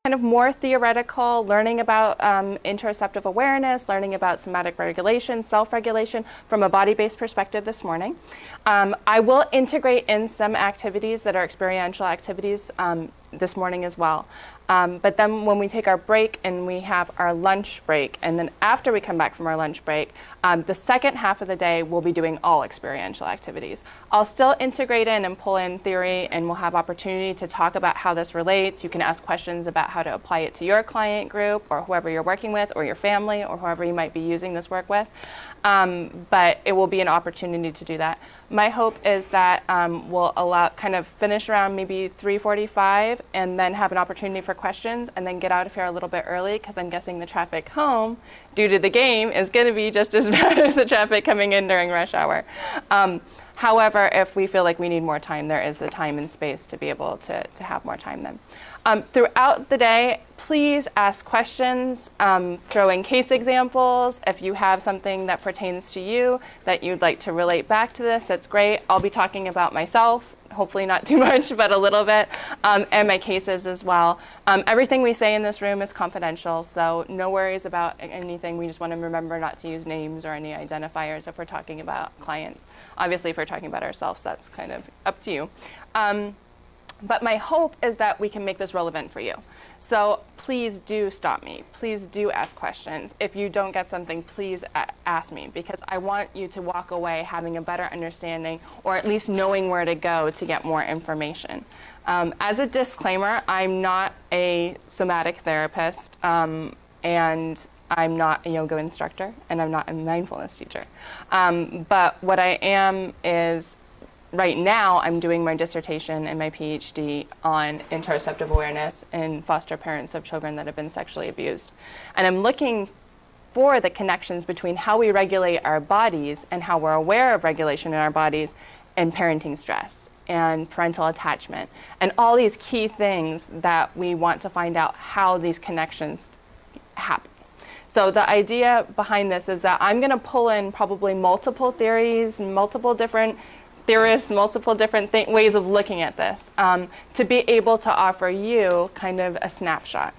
kind of more theoretical, learning about interoceptive awareness, learning about somatic regulation, self-regulation from a body-based perspective this morning. I will integrate in some activities that are experiential activities this morning as well. But then when we take our break and we have our lunch break, and then after we come back from our lunch break, the second half of the day we'll be doing all experiential activities. I'll still integrate in and pull in theory, and we'll have opportunity to talk about how this relates. You can ask questions about how to apply it to your client group or whoever you're working with, or your family, or whoever you might be using this work with. But it will be an opportunity to do that. My hope is that we'll kind of finish around maybe 3:45 and then have an opportunity for questions, and then get out of here a little bit early, because I'm guessing the traffic home due to the game is going to be just as bad as the traffic coming in during rush hour. However, if we feel like we need more time, there is the time and space to be able to have more time then. Throughout the day, please ask questions, throw in case examples. If you have something that pertains to you that you'd like to relate back to this, that's great. I'll be talking about myself, hopefully not too much, but a little bit, and my cases as well. Everything we say in this room is confidential, so no worries about anything. We just want to remember not to use names or any identifiers if we're talking about clients. Obviously, if we're talking about ourselves, that's kind of up to you. But my hope is that we can make this relevant for you. So please do stop me. Please do ask questions. If you don't get something, please ask me, because I want you to walk away having a better understanding, or at least knowing where to go to get more information. As a disclaimer, I'm not a somatic therapist, and I'm not a yoga instructor, and I'm not a mindfulness teacher. But what I am is, right now, I'm doing my dissertation and my PhD on interoceptive awareness in foster parents of children that have been sexually abused. And I'm looking for the connections between how we regulate our bodies and how we're aware of regulation in our bodies and parenting stress and parental attachment and all these key things that we want to find out how these connections happen. So the idea behind this is that I'm going to pull in probably multiple theories, multiple different theorists, multiple different ways of looking at this, to be able to offer you kind of a snapshot.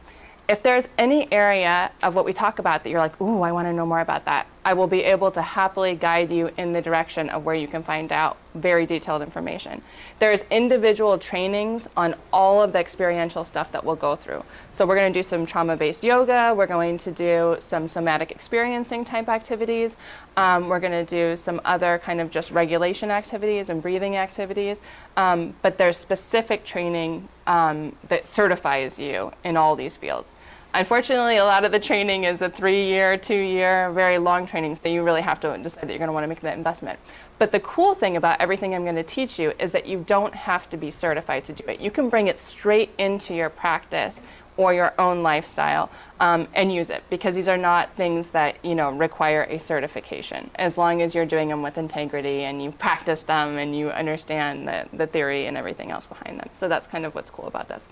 If there's any area of what we talk about that you're like, ooh, I want to know more about that, I will be able to happily guide you in the direction of where you can find out very detailed information. There's individual trainings on all of the experiential stuff that we'll go through. So we're going to do some trauma-based yoga. We're going to do some somatic experiencing type activities. We're going to do some other kind of just regulation activities and breathing activities. But there's specific training that certifies you in all these fields. Unfortunately, a lot of the training is a 3-year, 2-year, very long training, so you really have to decide that you're going to want to make that investment. But the cool thing about everything I'm going to teach you is that you don't have to be certified to do it. You can bring it straight into your practice or your own lifestyle and use it, because these are not things that require a certification, as long as you're doing them with integrity and you practice them and you understand the theory and everything else behind them. So that's kind of what's cool about this.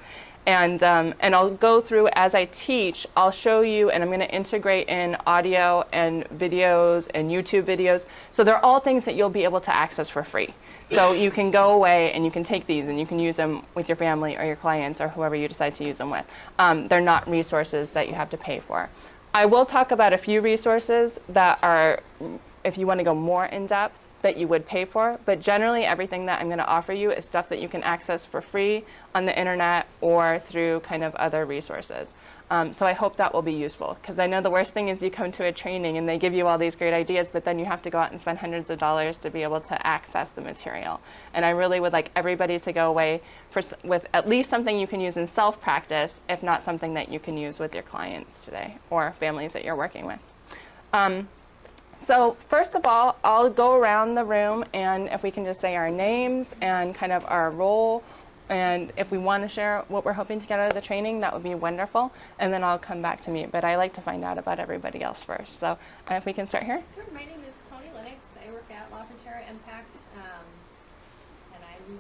And I'll go through as I teach, I'll show you, and I'm going to integrate in audio and videos and YouTube videos. So they're all things that you'll be able to access for free. So you can go away and you can take these and you can use them with your family or your clients or whoever you decide to use them with. They're not resources that you have to pay for. I will talk about a few resources that are, if you want to go more in depth, that you would pay for, but generally everything that I'm going to offer you is stuff that you can access for free on the internet or through kind of other resources. So I hope that will be useful, because I know the worst thing is you come to a training and they give you all these great ideas, but then you have to go out and spend hundreds of dollars to be able to access the material. And I really would like everybody to go away with at least something you can use in self-practice, if not something that you can use with your clients today or families that you're working with. So first of all, I'll go around the room, and if we can just say our names and kind of our role, and if we want to share what we're hoping to get out of the training, that would be wonderful. And then I'll come back to me. But I like to find out about everybody else first. So if we can start here. Sure. My name is Tony Lennox. I work at Law Frontera Impact, and I'm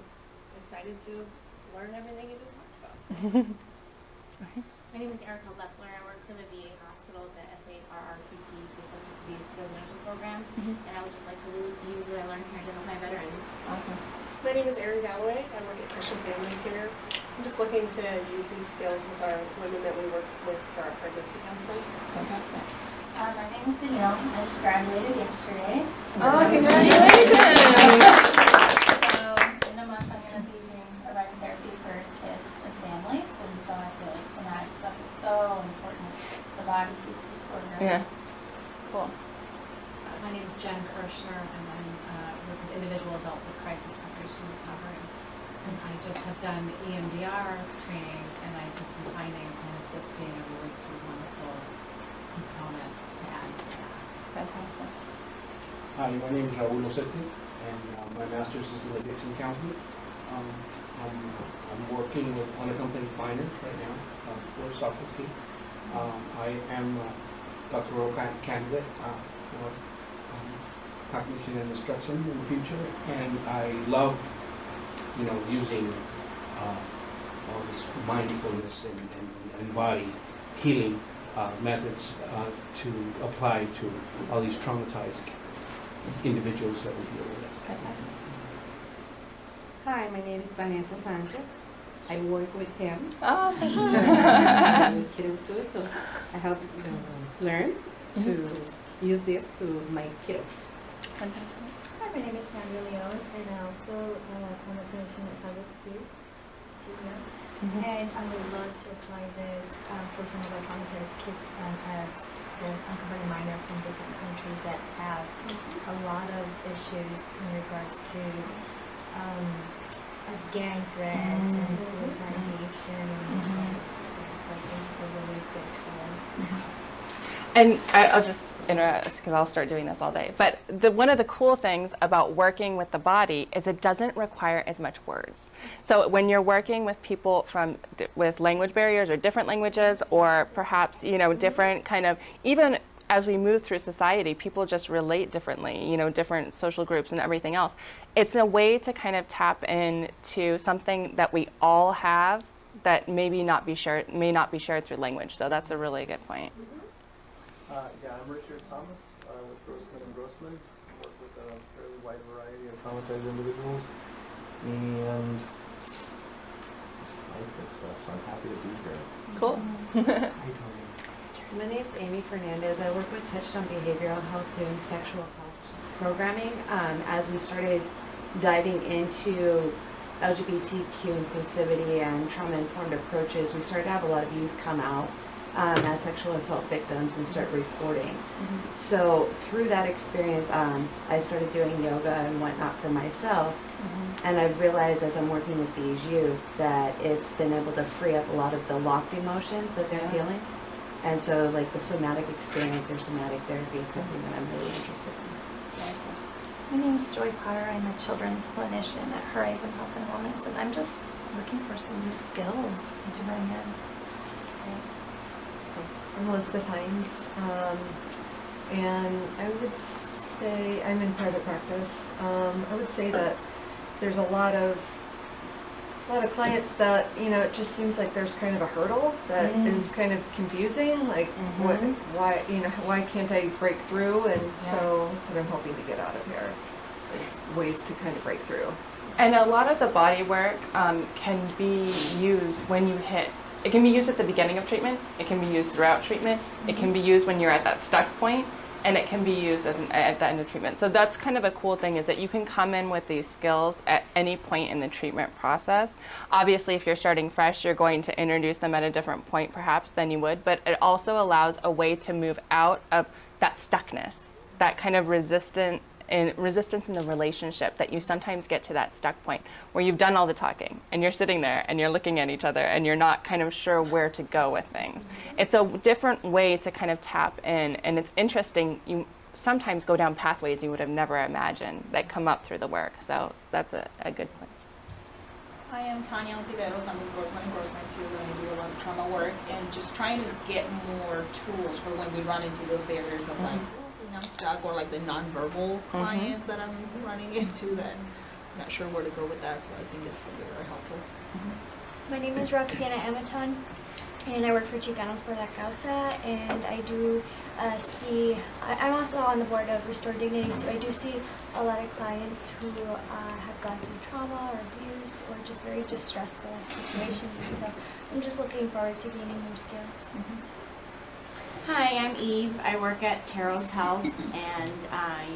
excited to learn everything you just talked about. My name is Erica Leffler. I work for the VA hospital, the SARRTP, the Substance Abuse Residential Program, and I would just like to use what I learned here to help my veterans. Awesome. My name is Erin Galloway. I work at Christian Family Care. I'm just looking to use these skills with our women that we work with for our pregnancy counseling. Fantastic. My name is Danielle. I just graduated yesterday. Oh, congratulations! So in a month I'm going to be doing providing therapy for kids and families, and so I feel like somatic stuff is so important. The body keeps the score going. Yeah. Cool. My name is Jen Kirschner, and I'm work with individual adults at Crisis Preparation and Recovery. And I just have done EMDR training, and I just am finding kind of this being a really sort of wonderful component to add to that. Fantastic. Hi, my name is Raul Osetti, and my master's is in addiction counseling. I'm working with unaccompanied minors right now for substance use. I am a doctoral candidate for cognition and instruction in the future, and I love, using all this mindfulness and body healing methods to apply to all these traumatized individuals that we deal with. Fantastic. Hi, my name is Vanessa Sanchez. I work with him. Oh, So, thanks. with kiddos too, so I help them learn to use this to my kiddos. Fantastic. Hi, my name is Sandra Leon, and I also am a clinician at Southwest Keys. And I would love to apply this for some of our traumatized kids as the unaccompanied minor from different countries that have a lot of issues in regards to gang threats and suicidation. And I think it's a really good tool. And I'll just interrupt because I'll start doing this all day. But one of the cool things about working with the body is it doesn't require as much words. So when you're working with people with language barriers or different languages, or perhaps different kind of, even as we move through society, people just relate differently. Different social groups and everything else. It's a way to kind of tap into something that we all have that may not be shared through language. So that's a really good point. I'm Richard Thomas with Grossman and Grossman. I work with a fairly wide variety of traumatized individuals, and I like this stuff, so I'm happy to be here. Cool. Hi, Tony. My name's Amy Fernandez. I work with Touchstone Behavioral Health doing sexual health programming. As we started diving into LGBTQ inclusivity and trauma-informed approaches, we started to have a lot of youth come out as sexual assault victims and start reporting. So through that experience, I started doing yoga and whatnot for myself. And I've realized as I'm working with these youth that it's been able to free up a lot of the locked emotions that they're feeling. And so like the somatic experience or somatic therapy is something that I'm really interested in. My name's Joy Potter. I'm a children's clinician at Horizon Health and Wellness, and I'm just looking for some new skills to bring in. I'm Elizabeth Hines, and I would say I'm in private practice. I would say that there's a lot of clients that it just seems like there's kind of a hurdle that is kind of confusing. Like why can't I break through? And so that's what I'm hoping to get out of here is ways to kind of break through. And a lot of the body work can be used when you hit. It can be used at the beginning of treatment. It can be used throughout treatment. It can be used when you're at that stuck point, and it can be used at the end of treatment. So that's kind of a cool thing, is that you can come in with these skills at any point in the treatment process. Obviously, if you're starting fresh, you're going to introduce them at a different point perhaps than you would, but it also allows a way to move out of that stuckness, that kind of resistance in the relationship, that you sometimes get to that stuck point where you've done all the talking and you're sitting there and you're looking at each other and you're not kind of sure where to go with things. It's a different way to kind of tap in, and it's interesting. You sometimes go down pathways you would have never imagined that come up through the work. So that's a good point. I am Tanya Ontiveros. I'm with Grossman and Grossman too, and I do a lot of trauma work and just trying to get more tools for when we run into those barriers of like, I'm stuck, or like the nonverbal clients that I'm running into that I'm not sure where to go with that, so I think it's very helpful. My name is Roxana Amaton, and I work for Chicanos por la Causa, and I do I'm also on the board of Restore Dignity, so I do see a lot of clients who have gone through trauma or abuse or just very distressful situations, and so I'm just looking forward to gaining more skills. Hi, I'm Eve. I work at Taros Health, and I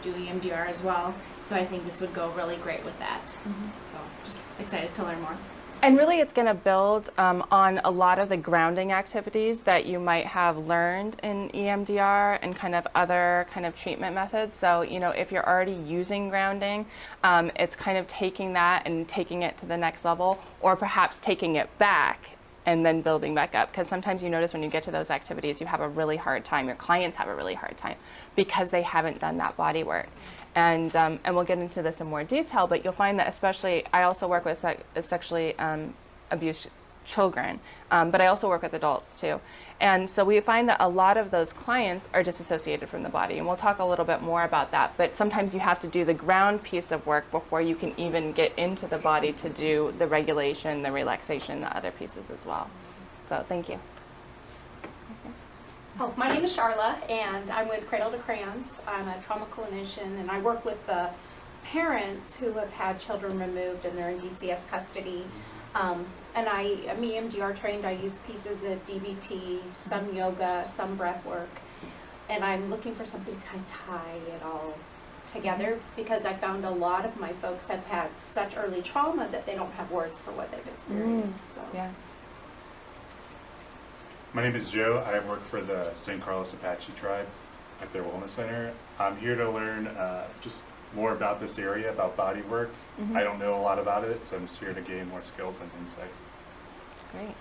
do EMDR as well. So I think this would go really great with that. So just excited to learn more. And really it's going to build on a lot of the grounding activities that you might have learned in EMDR and kind of other kind of treatment methods. So, you know, if you're already using grounding, it's kind of taking that and taking it to the next level, or perhaps taking it back and then building back up. Because sometimes you notice when you get to those activities, you have a really hard time, your clients have a really hard time because they haven't done that body work. And we'll get into this in more detail, but you'll find that especially, I also work with sexually abused children, but I also work with adults too. And so we find that a lot of those clients are disassociated from the body, and we'll talk a little bit more about that, but sometimes you have to do the ground piece of work before you can even get into the body to do the regulation, the relaxation, the other pieces as well. So thank you. Oh, my name is Charla, and I'm with Cradle to Crayons. I'm a trauma clinician, and I work with the parents who have had children removed and they're in DCS custody. And I'm EMDR trained. I use pieces of DBT, some yoga, some breath work, and I'm looking for something to kind of tie it all together, because I found a lot of my folks have had such early trauma that they don't have words for what they've experienced. So. Yeah. My name is Joe. I work for the San Carlos Apache tribe at their wellness center. I'm here to learn just more about this area, about body work. I don't know a lot about it, so I'm just here to gain more skills and insight. Great.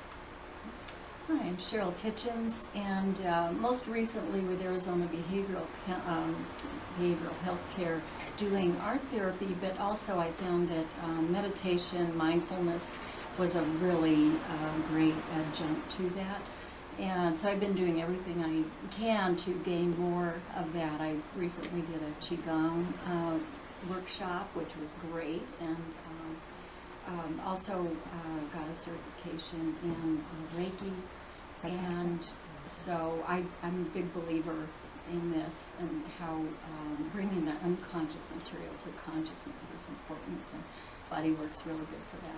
Hi, I'm Cheryl Kitchens, and most recently with Arizona Behavioral Health Care doing art therapy, but also I found that meditation, mindfulness was a really great adjunct to that. And so I've been doing everything I can to gain more of that. I recently did a Qigong workshop, which was great, and also got a certification in Reiki. And so I'm a big believer in this, and how bringing the unconscious material to consciousness is important, and bodywork's really good for that.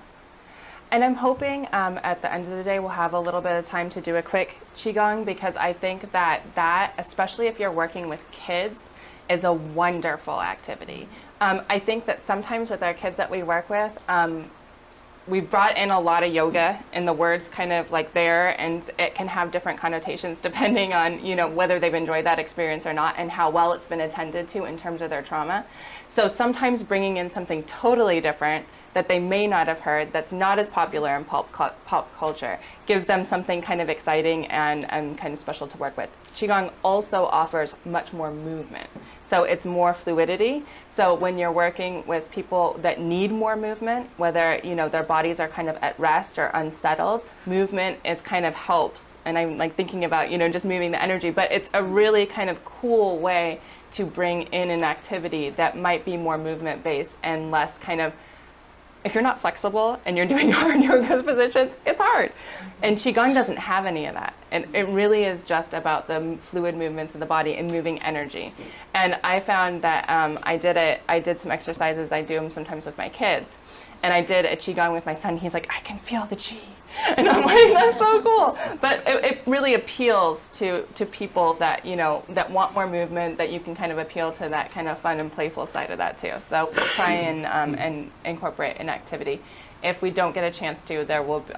And I'm hoping at the end of the day we'll have a little bit of time to do a quick Qigong, because I think that, especially if you're working with kids, is a wonderful activity. I think that sometimes with our kids that we work with, we've brought in a lot of yoga, and the words kind of like there, and it can have different connotations depending on, you know, whether they've enjoyed that experience or not, and how well it's been attended to in terms of their trauma. So sometimes bringing in something totally different that they may not have heard, that's not as popular in pop culture, gives them something kind of exciting and kind of special to work with. Qigong also offers much more movement. So it's more fluidity. So when you're working with people that need more movement, whether, you know, their bodies are kind of at rest or unsettled, movement is kind of helps. And I'm like thinking about, you know, just moving the energy, but it's a really kind of cool way to bring in an activity that might be more movement based and less kind of, if you're not flexible and you're doing hard yoga positions, it's hard. And Qigong doesn't have any of that. And it really is just about the fluid movements of the body and moving energy. And I found that I did some exercises, I do them sometimes with my kids. And I did a Qigong with my son. He's like, I can feel the Qi. And I'm like, that's so cool. But it really appeals to people that, you know, that want more movement, that you can kind of appeal to that kind of fun and playful side of that too. So we'll try and incorporate an activity. If we don't get a chance to,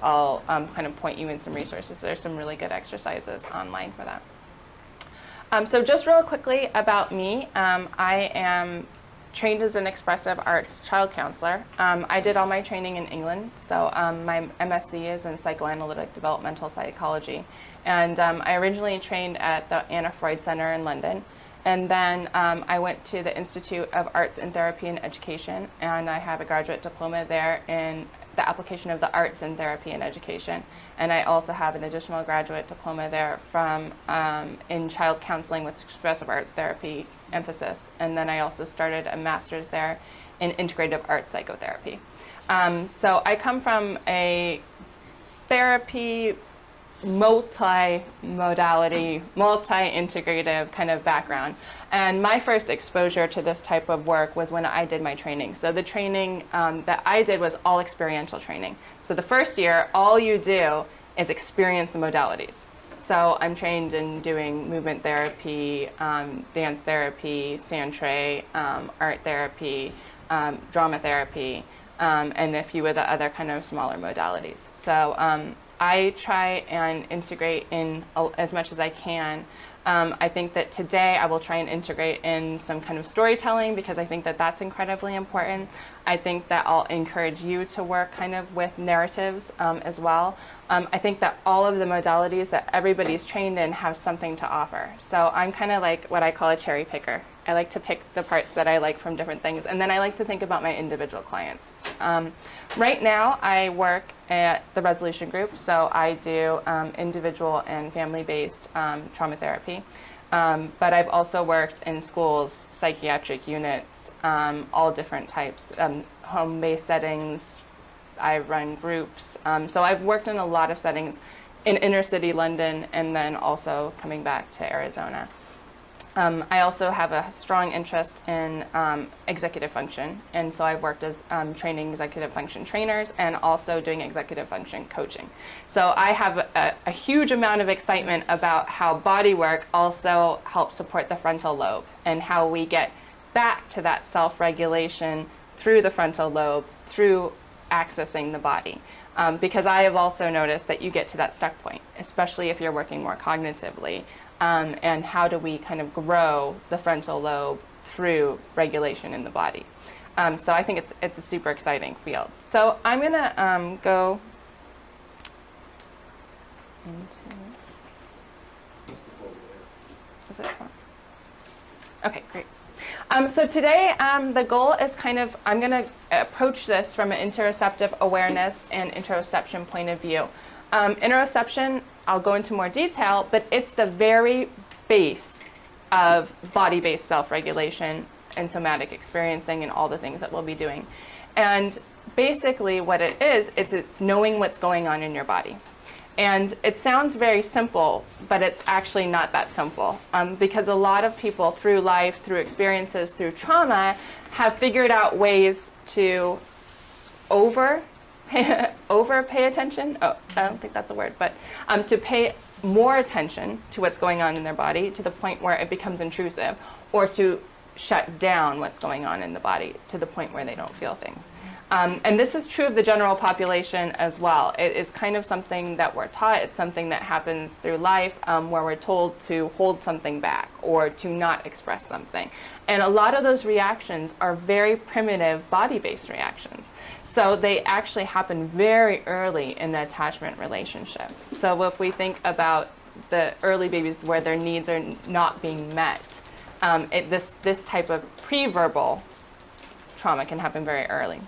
I'll kind of point you in some resources. There's some really good exercises online for that. So just real quickly about me, I am trained as an expressive arts child counselor. I did all my training in England, so my MSc is in psychoanalytic developmental psychology. And I originally trained at the Anna Freud Center in London. And then I went to the Institute of Arts in Therapy and Education, and I have a graduate diploma there in the application of the arts in therapy and education. And I also have an additional graduate diploma there from in child counseling with expressive arts therapy emphasis. And then I also started a master's there in integrative art psychotherapy. So I come from a therapy, multi-modality, multi-integrative kind of background. And my first exposure to this type of work was when I did my training. So the training that I did was all experiential training. So the first year, all you do is experience the modalities. So I'm trained in doing movement therapy, dance therapy, Santre, art therapy, drama therapy, and a few of the other kind of smaller modalities. So I try and integrate in as much as I can. I think that today I will try and integrate in some kind of storytelling because I think that that's incredibly important. I think that I'll encourage you to work kind of with narratives as well. I think that all of the modalities that everybody's trained in have something to offer. So I'm kind of like what I call a cherry picker. I like to pick the parts that I like from different things, and then I like to think about my individual clients. Right now, I work at the Resolution Group, so I do individual and family-based trauma therapy. But I've also worked in schools, psychiatric units, all different types, home-based settings. I run groups. So I've worked in a lot of settings in inner city London and then also coming back to Arizona. I also have a strong interest in executive function, and so I've worked as training executive function trainers and also doing executive function coaching. So I have a huge amount of excitement about how body work also helps support the frontal lobe and how we get back to that self-regulation through the frontal lobe, through accessing the body. Because I have also noticed that you get to that stuck point, especially if you're working more cognitively. And how do we kind of grow the frontal lobe through regulation in the body? So I think it's a super exciting field. So I'm going to go into... Is it on? Okay, great. So today the goal is kind of, I'm going to approach this from an interoceptive awareness and interoception point of view. Interoception, I'll go into more detail, but it's the very base of body-based self-regulation and somatic experiencing and all the things that we'll be doing. And basically what it is, it's knowing what's going on in your body. And it sounds very simple, but it's actually not that simple because a lot of people through life, through experiences, through trauma, have figured out ways to over pay attention. Oh, I don't think that's a word, but to pay more attention to what's going on in their body to the point where it becomes intrusive, or to shut down what's going on in the body to the point where they don't feel things. And this is true of the general population as well. It is kind of something that we're taught. It's something that happens through life where we're told to hold something back or to not express something. And a lot of those reactions are very primitive body-based reactions. So they actually happen very early in the attachment relationship. So if we think about the early babies where their needs are not being met, this type of pre-verbal trauma can happen very early.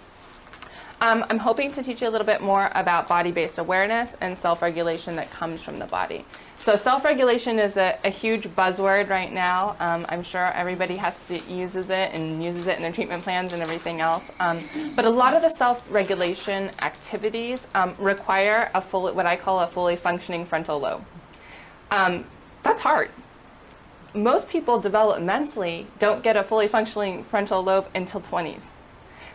I'm hoping to teach you a little bit more about body-based awareness and self-regulation that comes from the body. So self-regulation is a huge buzzword right now. I'm sure everybody uses it in their treatment plans and everything else. But a lot of the self-regulation activities require what I call a fully functioning frontal lobe. That's hard. Most people developmentally don't get a fully functioning frontal lobe until 20s.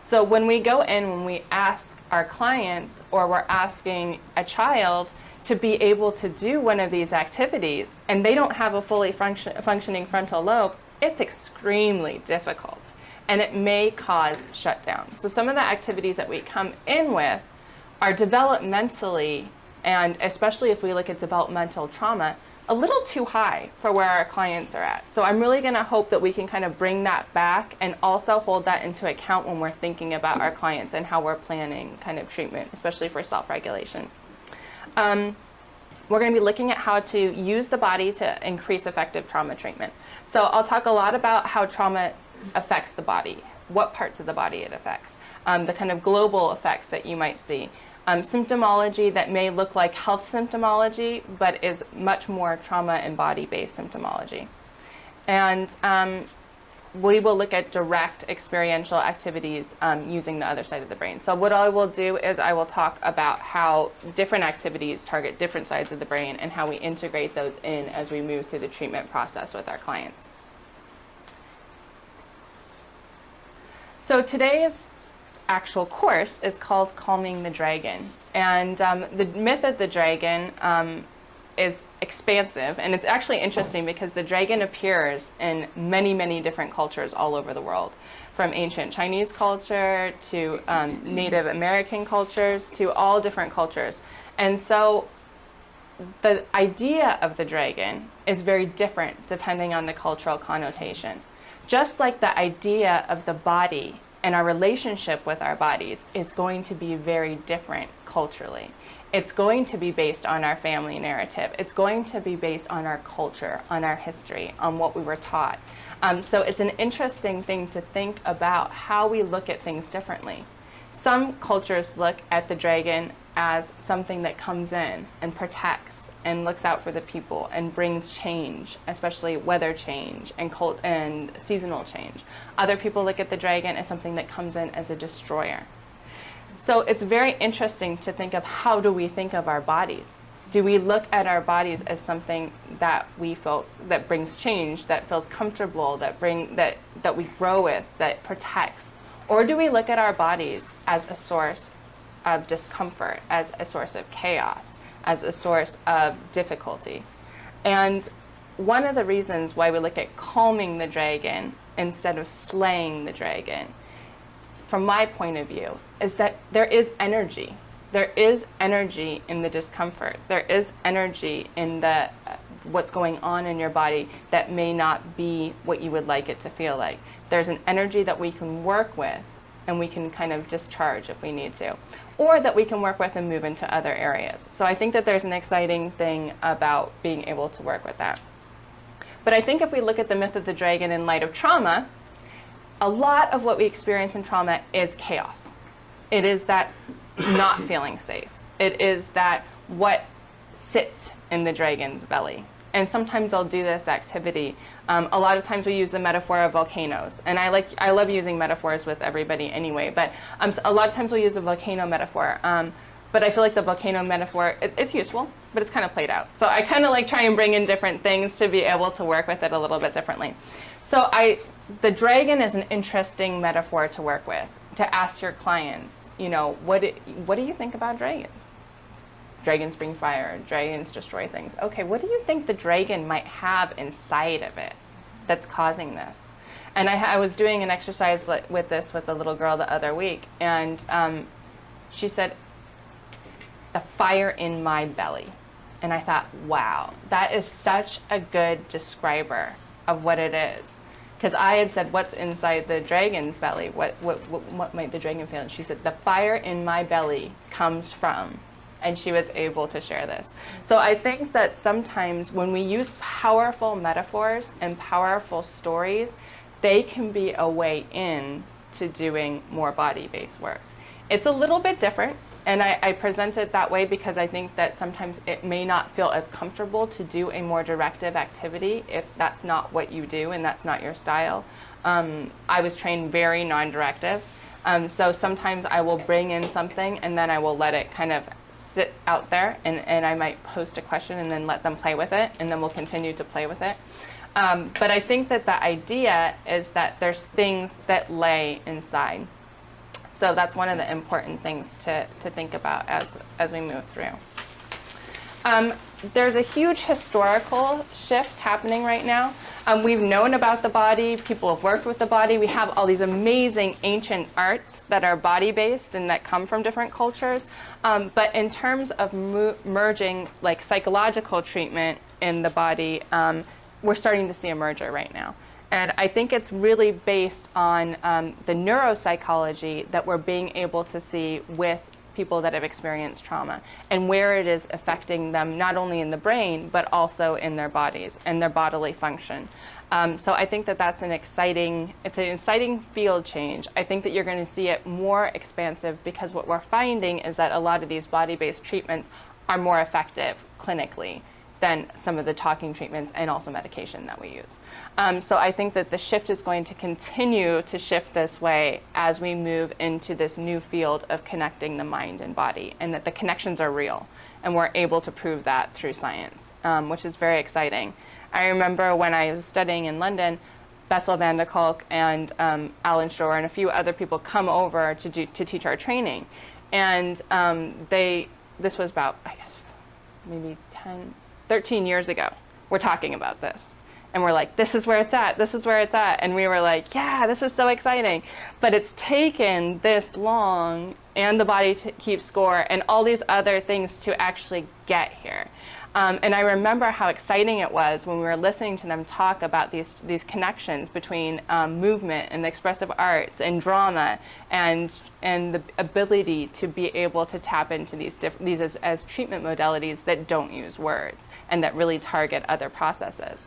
So when we go in, when we ask our clients or we're asking a child to be able to do one of these activities and they don't have a fully functioning frontal lobe, it's extremely difficult and it may cause shutdown. So some of the activities that we come in with are developmentally, and especially if we look at developmental trauma, a little too high for where our clients are at. So I'm really going to hope that we can kind of bring that back and also hold that into account when we're thinking about our clients and how we're planning kind of treatment, especially for self-regulation. We're going to be looking at how to use the body to increase effective trauma treatment. So I'll talk a lot about how trauma affects the body, what parts of the body it affects, the kind of global effects that you might see. Symptomology that may look like health symptomology, but is much more trauma and body-based symptomology. And we will look at direct experiential activities using the other side of the brain. So what I will do is I will talk about how different activities target different sides of the brain and how we integrate those in as we move through the treatment process with our clients. So today's actual course is called Calming the Dragon. And the myth of the dragon is expansive, and it's actually interesting because the dragon appears in many, many different cultures all over the world, from ancient Chinese culture to Native American cultures to all different cultures. And so the idea of the dragon is very different depending on the cultural connotation. Just like the idea of the body and our relationship with our bodies is going to be very different culturally. It's going to be based on our family narrative. It's going to be based on our culture, on our history, on what we were taught. So it's an interesting thing to think about how we look at things differently. Some cultures look at the dragon as something that comes in and protects and looks out for the people and brings change, especially weather change and seasonal change. Other people look at the dragon as something that comes in as a destroyer. So it's very interesting to think of how do we think of our bodies? Do we look at our bodies as something that we feel that brings change, that feels comfortable, that we grow with, that protects? Or do we look at our bodies as a source of discomfort, as a source of chaos, as a source of difficulty? And one of the reasons why we look at calming the dragon instead of slaying the dragon, from my point of view, is that there is energy. There is energy in the discomfort. There is energy in what's going on in your body that may not be what you would like it to feel like. There's an energy that we can work with and we can kind of discharge if we need to, or that we can work with and move into other areas. So I think that there's an exciting thing about being able to work with that. But I think if we look at the myth of the dragon in light of trauma, a lot of what we experience in trauma is chaos. It is that not feeling safe. It is that what sits in the dragon's belly. And sometimes I'll do this activity. A lot of times we use the metaphor of volcanoes. And I love using metaphors with everybody anyway, but a lot of times we'll use a volcano metaphor. But I feel like the volcano metaphor, it's useful, but it's kind of played out. So I kind of like try and bring in different things to be able to work with it a little bit differently. So the dragon is an interesting metaphor to work with, to ask your clients, what do you think about dragons? Dragons bring fire, dragons destroy things. Okay, what do you think the dragon might have inside of it that's causing this? And I was doing an exercise with a little girl the other week, and she said, the fire in my belly. And I thought, wow, that is such a good describer of what it is. Because I had said, what's inside the dragon's belly? What might the dragon feel? And she said, the fire in my belly comes from. And she was able to share this. So I think that sometimes when we use powerful metaphors and powerful stories, they can be a way in to doing more body-based work. It's a little bit different. And I present it that way because I think that sometimes it may not feel as comfortable to do a more directive activity if that's not what you do and that's not your style. I was trained very non-directive. So sometimes I will bring in something and then I will let it kind of sit out there and I might post a question and then let them play with it and then we'll continue to play with it. But I think that the idea is that there's things that lay inside. So that's one of the important things to think about as we move through. There's a huge historical shift happening right now. We've known about the body. People have worked with the body. We have all these amazing ancient arts that are body-based and that come from different cultures. But in terms of merging like psychological treatment in the body, we're starting to see a merger right now. And I think it's really based on the neuropsychology that we're being able to see with people that have experienced trauma and where it is affecting them not only in the brain but also in their bodies and their bodily function. So I think that that's an exciting field change. I think that you're going to see it more expansive because what we're finding is that a lot of these body-based treatments are more effective clinically than some of the talking treatments and also medication that we use. So I think that the shift is going to continue to shift this way as we move into this new field of connecting the mind and body, and that the connections are real. And we're able to prove that through science, which is very exciting. I remember when I was studying in London, Bessel van der Kolk and Alan Shore and a few other people come over to teach our training. And this was about, I guess, maybe 13 years ago. We're talking about this. And we're like, this is where it's at, this is where it's at. And we were like, yeah, this is so exciting. But it's taken this long, and the body keeps score, and all these other things to actually get here. And I remember how exciting it was when we were listening to them talk about these connections between movement and the expressive arts and drama and the ability to be able to tap into these as treatment modalities that don't use words and that really target other processes.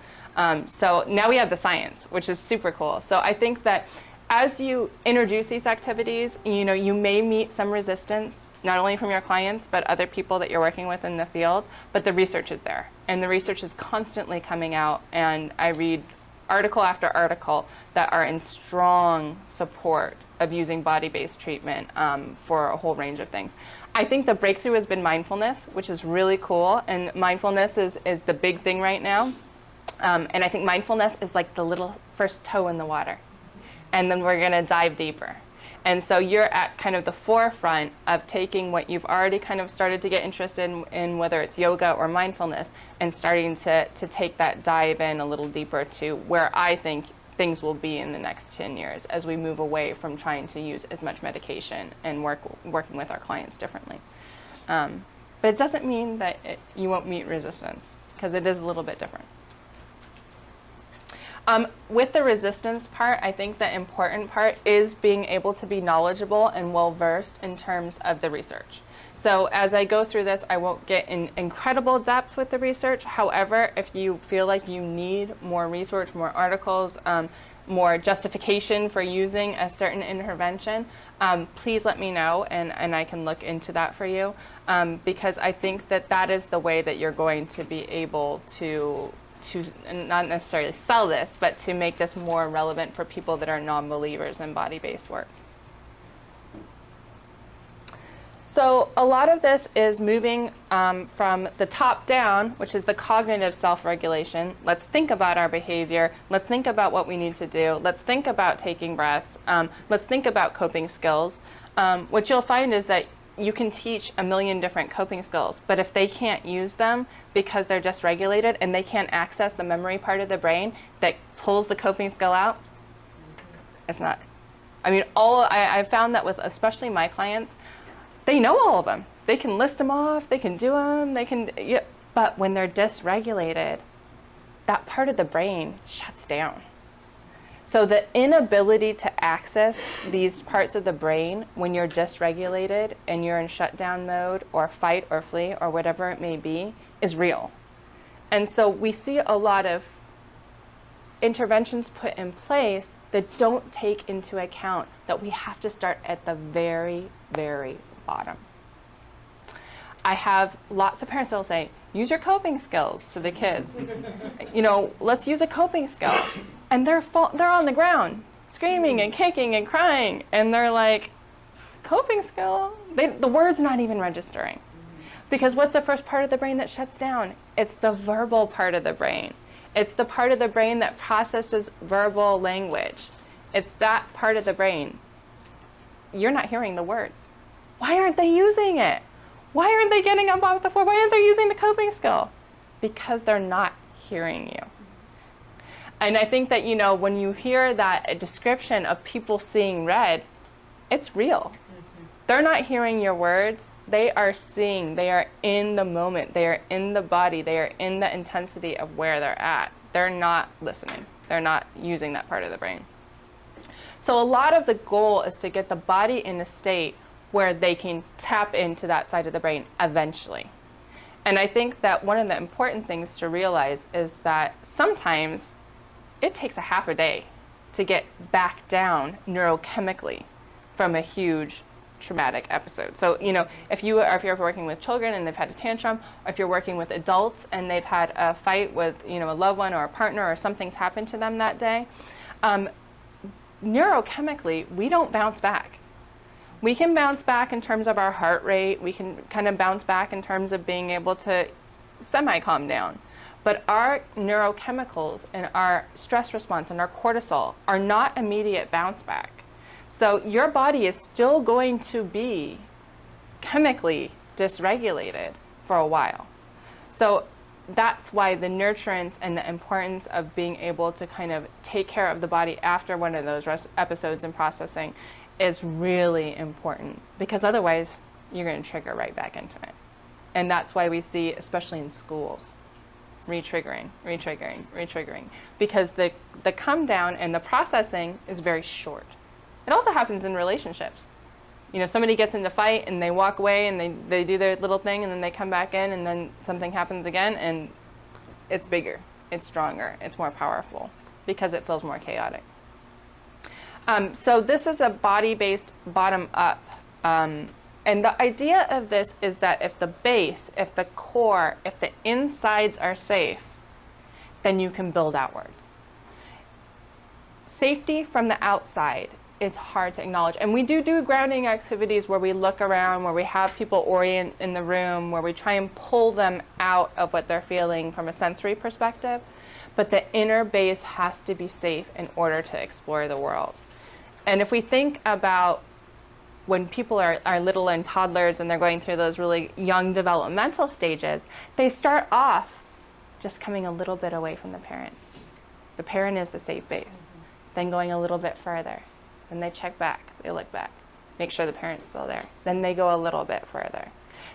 So now we have the science, which is super cool. So I think that as you introduce these activities, you may meet some resistance, not only from your clients, but other people that you're working with in the field, but the research is there. And the research is constantly coming out, and I read article after article that are in strong support of using body-based treatment for a whole range of things. I think the breakthrough has been mindfulness, which is really cool, and mindfulness is the big thing right now. And I think mindfulness is like the little first toe in the water. And then we're going to dive deeper. And so you're at kind of the forefront of taking what you've already kind of started to get interested in whether it's yoga or mindfulness, and starting to take that dive in a little deeper to where I think things will be in the next 10 years as we move away from trying to use as much medication and working with our clients differently. But it doesn't mean that you won't meet resistance, because it is a little bit different. With the resistance part, I think the important part is being able to be knowledgeable and well-versed in terms of the research. So as I go through this, I won't get in incredible depth with the research. However, if you feel like you need more research, more articles, more justification for using a certain intervention, please let me know, and I can look into that for you, because I think that is the way that you're going to be able to not necessarily sell this, but to make this more relevant for people that are non-believers in body-based work. So a lot of this is moving from the top down, which is the cognitive self-regulation. Let's think about our behavior. Let's think about what we need to do. Let's think about taking breaths. Let's think about coping skills. What you'll find is that you can teach a million different coping skills, but if they can't use them because they're dysregulated and they can't access the memory part of the brain that pulls the coping skill out, it's not. I mean, I found that with especially my clients, they know all of them. They can list them off, they can do them, but when they're dysregulated, that part of the brain shuts down. So the inability to access these parts of the brain when you're dysregulated and you're in shutdown mode or fight or flee or whatever it may be is real. And so we see a lot of interventions put in place that don't take into account that we have to start at the very, very bottom. I have lots of parents that will say, use your coping skills to the kids. Let's use a coping skill. And they're on the ground, screaming and kicking and crying. And they're like, coping skill? The word's not even registering. Because what's the first part of the brain that shuts down? It's the verbal part of the brain. It's the part of the brain that processes verbal language. It's that part of the brain. You're not hearing the words. Why aren't they using it? Why aren't they getting up off the floor? Why aren't they using the coping skill? Because they're not hearing you. And I think that, when you hear that description of people seeing red, it's real. They're not hearing your words. They are seeing. They are in the moment. They are in the body. They are in the intensity of where they're at. They're not listening. They're not using that part of the brain. So a lot of the goal is to get the body in a state where they can tap into that side of the brain eventually. And I think that one of the important things to realize is that sometimes it takes a half a day to get back down neurochemically from a huge traumatic episode. So, if you're working with children and they've had a tantrum, or if you're working with adults and they've had a fight with, a loved one or a partner, or something's happened to them that day, neurochemically, we don't bounce back. We can bounce back in terms of our heart rate. We can kind of bounce back in terms of being able to semi-calm down. But our neurochemicals and our stress response and our cortisol are not immediate bounce back. So your body is still going to be chemically dysregulated for a while. So that's why the nurturance and the importance of being able to kind of take care of the body after one of those episodes and processing is really important, because otherwise you're going to trigger right back into it. And that's why we see, especially in schools, re-triggering, because the come down and the processing is very short. It also happens in relationships. Somebody gets into a fight and they walk away and they do their little thing and then they come back in and then something happens again and it's bigger, it's stronger, it's more powerful because it feels more chaotic. So this is a body-based bottom-up. And the idea of this is that if the base, if the core, if the insides are safe, then you can build outwards. Safety from the outside is hard to acknowledge. And we do grounding activities where we look around, where we have people orient in the room, where we try and pull them out of what they're feeling from a sensory perspective. But the inner base has to be safe in order to explore the world. And if we think about when people are little and toddlers and they're going through those really young developmental stages, they start off just coming a little bit away from the parents. The parent is the safe base. Then going a little bit further. Then they check back, they look back, make sure the parent's still there. Then they go a little bit further.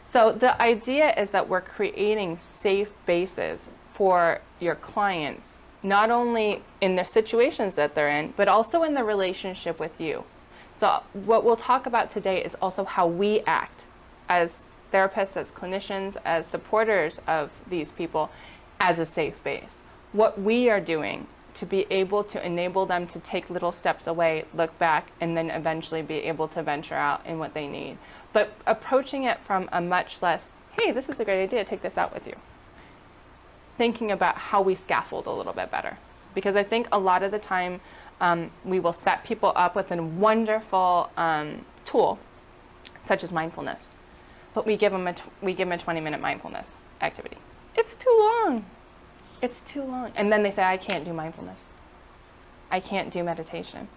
So the idea is that we're creating safe bases for your clients, not only in the situations that they're in, but also in the relationship with you. So what we'll talk about today is also how we act as therapists, as clinicians, as supporters of these people as a safe base. What we are doing to be able to enable them to take little steps away, look back, and then eventually be able to venture out in what they need. But approaching it from a much less, hey, this is a great idea, take this out with you. Thinking about how we scaffold a little bit better. Because I think a lot of the time we will set people up with a wonderful tool, such as mindfulness. But we give them a 20-minute mindfulness activity. It's too long. It's too long. And then they say, I can't do mindfulness. I can't do meditation.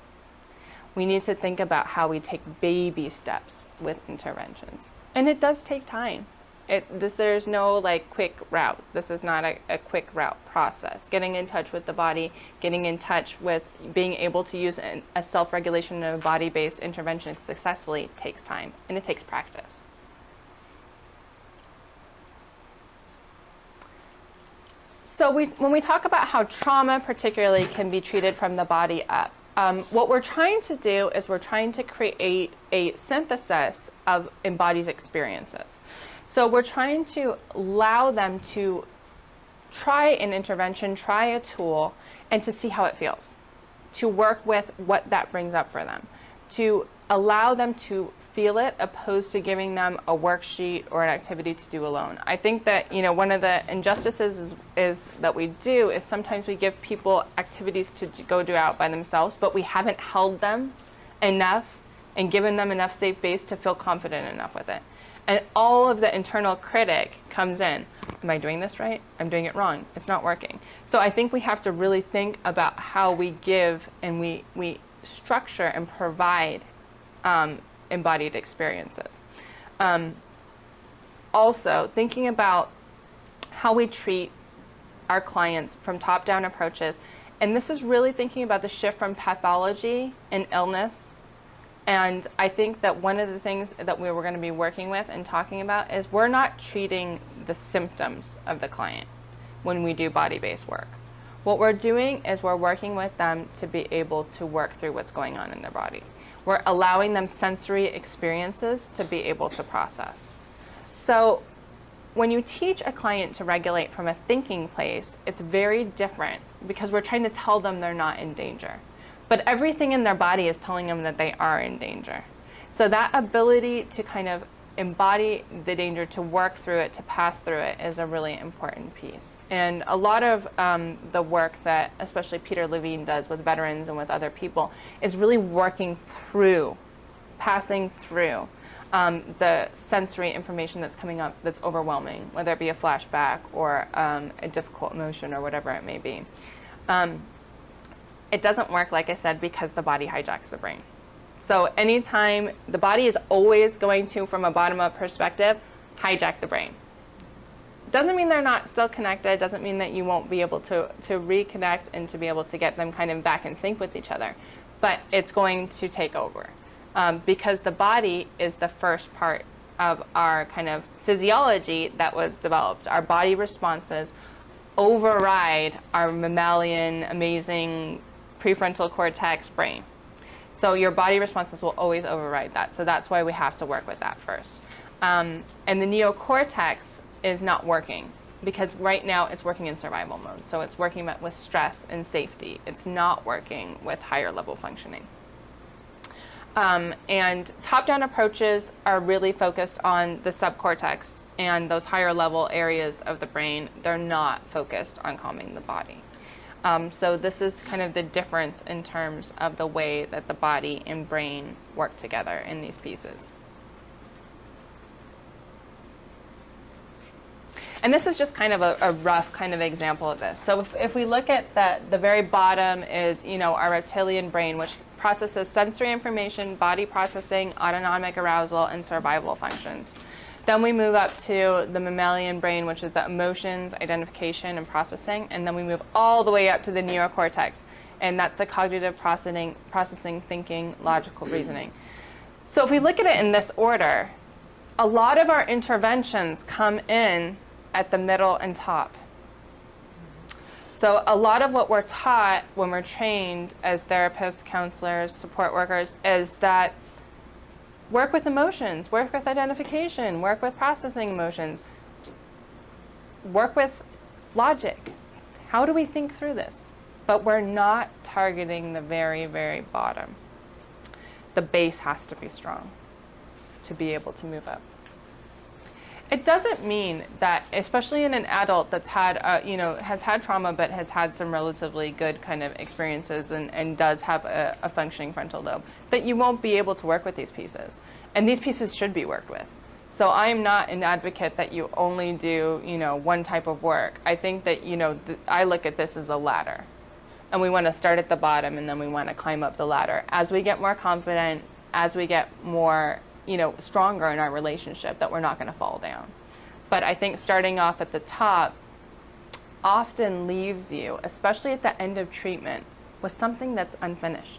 We need to think about how we take baby steps with interventions. And it does take time. There's no quick route. This is not a quick route process. Getting in touch with the body, getting in touch with being able to use a self-regulation and a body-based intervention successfully takes time, and it takes practice. So when we talk about how trauma particularly can be treated from the body up, what we're trying to do is we're trying to create a synthesis of embodied experiences. So we're trying to allow them to try an intervention, try a tool, and to see how it feels, to work with what that brings up for them, to allow them to feel it opposed to giving them a worksheet or an activity to do alone. I think that one of the injustices is that we do is sometimes we give people activities to go do out by themselves, but we haven't held them enough and given them enough safe base to feel confident enough with it. And all of the internal critic comes in. Am I doing this right? I'm doing it wrong. It's not working. So I think we have to really think about how we give and we structure and provide embodied experiences. Also, thinking about how we treat our clients from top-down approaches. And this is really thinking about the shift from pathology and illness. And I think that one of the things that we were going to be working with and talking about is we're not treating the symptoms of the client when we do body-based work. What we're doing is we're working with them to be able to work through what's going on in their body. We're allowing them sensory experiences to be able to process. So when you teach a client to regulate from a thinking place, it's very different because we're trying to tell them they're not in danger. But everything in their body is telling them that they are in danger. So that ability to kind of embody the danger, to work through it, to pass through it, is a really important piece. And a lot of the work that especially Peter Levine does with veterans and with other people is really working through, passing through the sensory information that's coming up that's overwhelming, whether it be a flashback or a difficult emotion or whatever it may be. It doesn't work, like I said, because the body hijacks the brain. So anytime, the body is always going to, from a bottom-up perspective, hijack the brain. Doesn't mean they're not still connected, doesn't mean that you won't be able to reconnect and to be able to get them kind of back in sync with each other. But it's going to take over because the body is the first part of our kind of physiology that was developed. Our body responses override our mammalian, amazing prefrontal cortex brain. So your body responses will always override that. So that's why we have to work with that first. And the neocortex is not working because right now it's working in survival mode. So it's working with stress and safety. It's not working with higher level functioning. And top-down approaches are really focused on the subcortex and those higher level areas of the brain. They're not focused on calming the body. So this is kind of the difference in terms of the way that the body and brain work together in these pieces. And this is just kind of a rough kind of example of this. So if we look at the very bottom is, our reptilian brain, which processes sensory information, body processing, autonomic arousal, and survival functions. Then we move up to the mammalian brain, which is the emotions, identification, and processing. And then we move all the way up to the neocortex. And that's the cognitive processing, thinking, logical reasoning. So if we look at it in this order, a lot of our interventions come in at the middle and top. So a lot of what we're taught when we're trained as therapists, counselors, support workers is that work with emotions, work with identification, work with processing emotions, work with logic. How do we think through this? But we're not targeting the very, very bottom. The base has to be strong to be able to move up. It doesn't mean that, especially in an adult that's had, has had trauma but has had some relatively good kind of experiences and does have a functioning frontal lobe, that you won't be able to work with these pieces. And these pieces should be worked with. So I am not an advocate that you only do, one type of work. I think that, I look at this as a ladder. And we want to start at the bottom and then we want to climb up the ladder. As we get more confident, as we get more stronger in our relationship, that we're not going to fall down. But I think starting off at the top often leaves you, especially at the end of treatment, with something that's unfinished.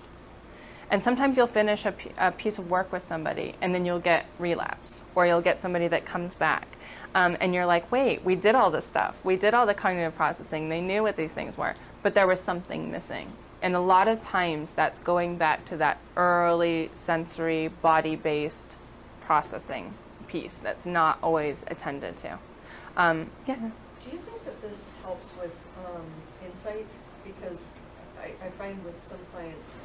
And sometimes you'll finish a piece of work with somebody and then you'll get relapse, or you'll get somebody that comes back. And you're like, wait, we did all this stuff. We did all the cognitive processing. They knew what these things were, but there was something missing. And a lot of times that's going back to that early sensory body-based processing piece that's not always attended to. Yeah. Do you think that this helps with insight? Because I find with some clients,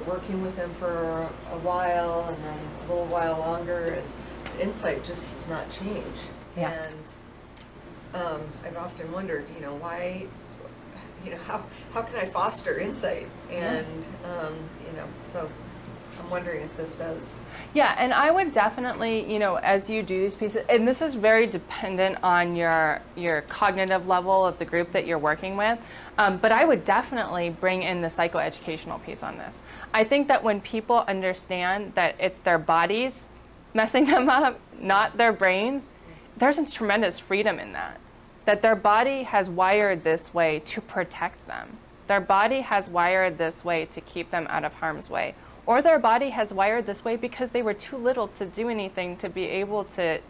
working with them for a while and then a little while longer, and insight just does not change. Yeah. And I've often wondered, why, how can I foster insight? And, so I'm wondering if this does. Yeah, and I would definitely, as you do these pieces, and this is very dependent on your cognitive level of the group that you're working with, but I would definitely bring in the psychoeducational piece on this. I think that when people understand that it's their bodies messing them up, not their brains, there's a tremendous freedom in that. That their body has wired this way to protect them. Their body has wired this way to keep them out of harm's way. Or their body has wired this way because they were too little to do anything to be able to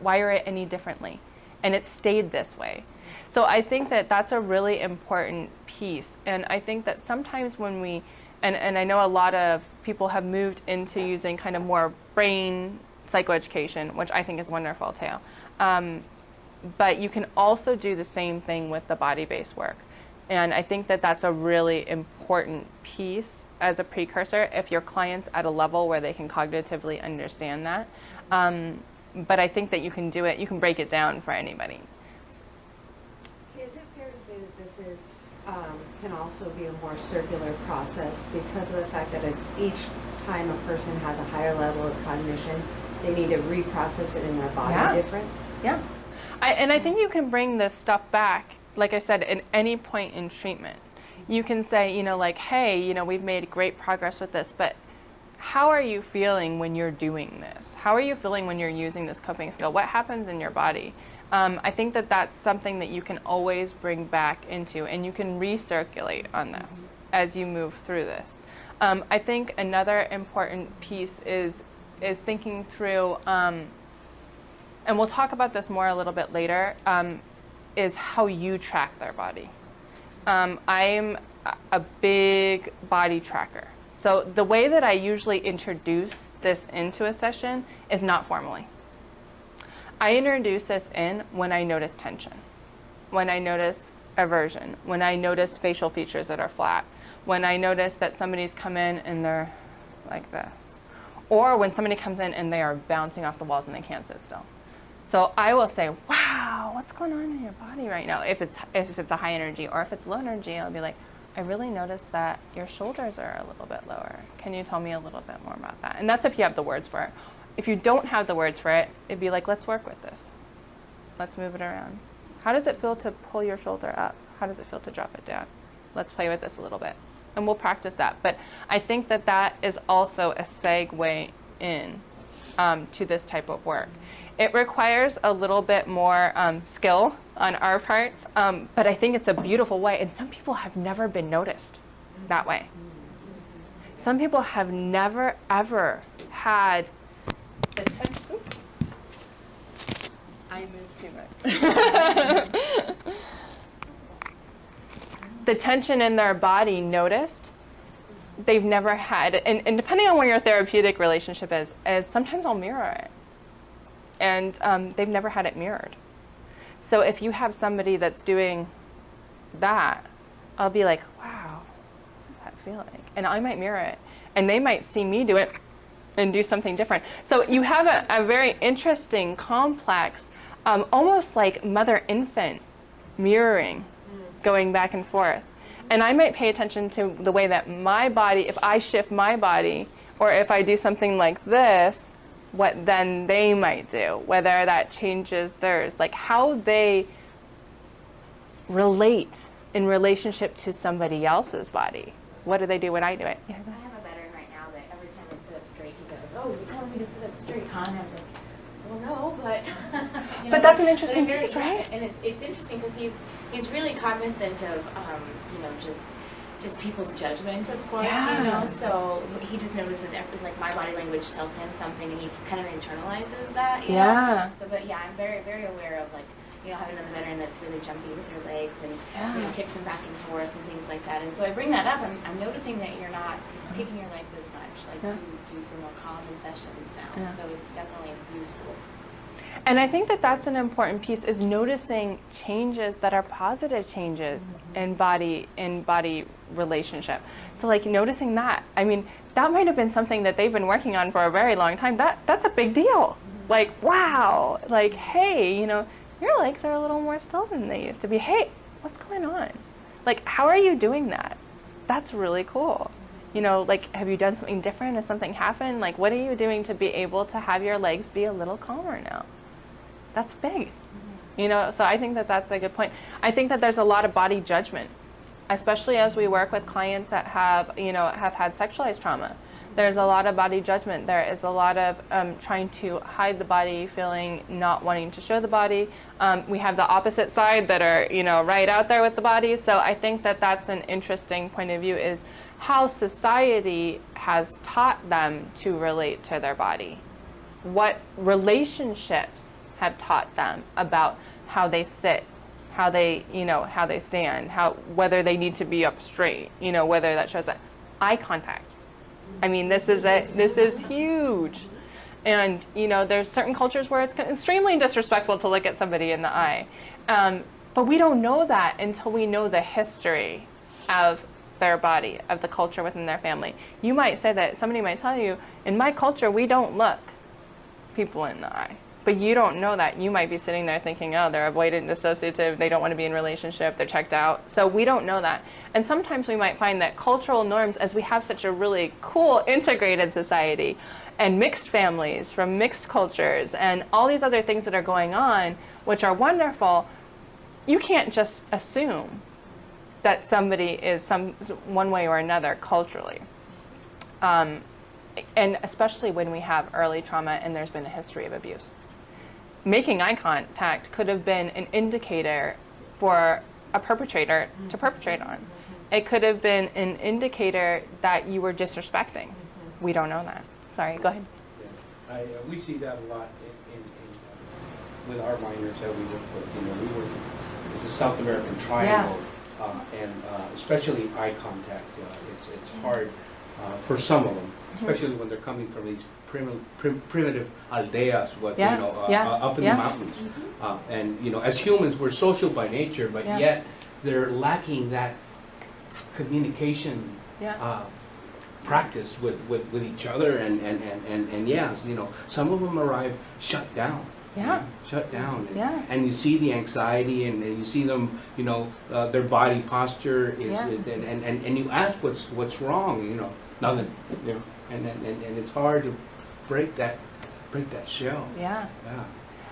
wire it any differently. And it stayed this way. So I think that that's a really important piece. And I think that sometimes when we, and I know a lot of people have moved into using kind of more brain psychoeducation, which I think is wonderful too. But you can also do the same thing with the body-based work. And I think that that's a really important piece as a precursor if your client's at a level where they can cognitively understand that. But I think that you can do it, you can break it down for anybody. Is it fair to say that this is can also be a more circular process because of the fact that it's each time a person has a higher level of cognition, they need to reprocess it in their body different? Yeah. And I think you can bring this stuff back, like I said, at any point in treatment. You can say, you know, like, hey, you know, we've made great progress with this, but how are you feeling when you're doing this? How are you feeling when you're using this coping skill? What happens in your body? I think that that's something that you can always bring back into, and you can recirculate on this as you move through this. I think another important piece is thinking through, and we'll talk about this more a little bit later, is how you track their body. I'm a big body tracker. So the way that I usually introduce this into a session is not formally. I introduce this in when I notice tension, when I notice aversion, when I notice facial features that are flat, when I notice that somebody's come in and they're like this, or when somebody comes in and they are bouncing off the walls and they can't sit still. So I will say, wow, what's going on in your body right now? If it's a high energy, or if it's low energy, I'll be like, I really noticed that your shoulders are a little bit lower. Can you tell me a little bit more about that? And that's if you have the words for it. If you don't have the words for it, it'd be like, let's work with this. Let's move it around. How does it feel to pull your shoulder up? How does it feel to drop it down? Let's play with this a little bit. And we'll practice that. But I think that that is also a segue in to this type of work. It requires a little bit more skill on our parts, but I think it's a beautiful way. And some people have never been noticed that way. Some people have never, ever had the tension. Oops. I moved too much. The tension in their body noticed. They've never had, and depending on where your therapeutic relationship is sometimes I'll mirror it. And they've never had it mirrored. So if you have somebody that's doing that, I'll be like, wow, what does that feel like? And I might mirror it. And they might see me do it and do something different. So you have a very interesting, complex, almost like mother-infant mirroring going back and forth. And I might pay attention to the way that my body, if I shift my body, or if I do something like this, what then they might do, whether that changes theirs, like how they relate in relationship to somebody else's body. What do they do when I do it? Yeah. I have a veteran right now that every time I sit up straight, he goes, "Oh, you're telling me to sit up straight, huh?" And I was like, "Well, no, but." You know, but that's an interesting piece, right? And it's interesting because he's really cognizant of you know, just people's judgment, of course, you know, so he just notices everything, like my body language tells him something and he kind of internalizes that, you know? So, but yeah, I'm very, very aware of, like, you know, having another veteran that's really jumpy with their legs and, you know, kicks them back and forth and things like that. And so I bring that up, I'm noticing that you're not kicking your legs as much, like do for more common sessions now, so it's definitely useful. And I think that that's an important piece, is noticing changes that are positive changes in body relationship. So like noticing that, I mean, that might have been something that they've been working on for a very long time. That's a big deal. Like, wow, like, hey, you know, your legs are a little more still than they used to be. Hey, what's going on? Like, how are you doing that? That's really cool. You know, like, have you done something different? Has something happened? Like, what are you doing to be able to have your legs be a little calmer now? That's big, you know, so I think that that's a good point. I think that there's a lot of body judgment, especially as we work with clients that have, you know, have had sexualized trauma. There's a lot of body judgment. There is a lot of trying to hide the body, feeling not wanting to show the body. We have the opposite side that are, you know, right out there with the body. So I think that that's an interesting point of view, is how society has taught them to relate to their body. What relationships have taught them about how they sit, how they, you know, how they stand, whether they need to be up straight, you know, whether that shows up. Eye contact. I mean, this is huge. And, you know, there's certain cultures where it's extremely disrespectful to look at somebody in the eye. But we don't know that until we know the history of their body, of the culture within their family. You might say that, somebody might tell you, in my culture, we don't look people in the eye. But you don't know that. You might be sitting there thinking, oh, they're avoidant, dissociative, they don't want to be in a relationship, they're checked out. So we don't know that. And sometimes we might find that cultural norms, as we have such a really cool integrated society and mixed families from mixed cultures and all these other things that are going on, which are wonderful, you can't just assume that somebody is one way or another culturally. And especially when we have early trauma and there's been a history of abuse. Making eye contact could have been an indicator for a perpetrator to perpetrate on. It could have been an indicator that you were disrespecting. We don't know that. Sorry, go ahead. Yeah. We see that a lot with our minors that we work with. You know, we work with the South American Triangle, and especially eye contact. It's hard for some of them, especially when they're coming from these primitive aldeas, up in the mountains. And you know, as humans, we're social by nature, but yet they're lacking that communication practice with each other, and you know, some of them arrive shut down. Shut down. And you see the anxiety, and you see them, you know, their body posture is, and you ask what's wrong, you know, nothing, you know, and it's hard to break that shell.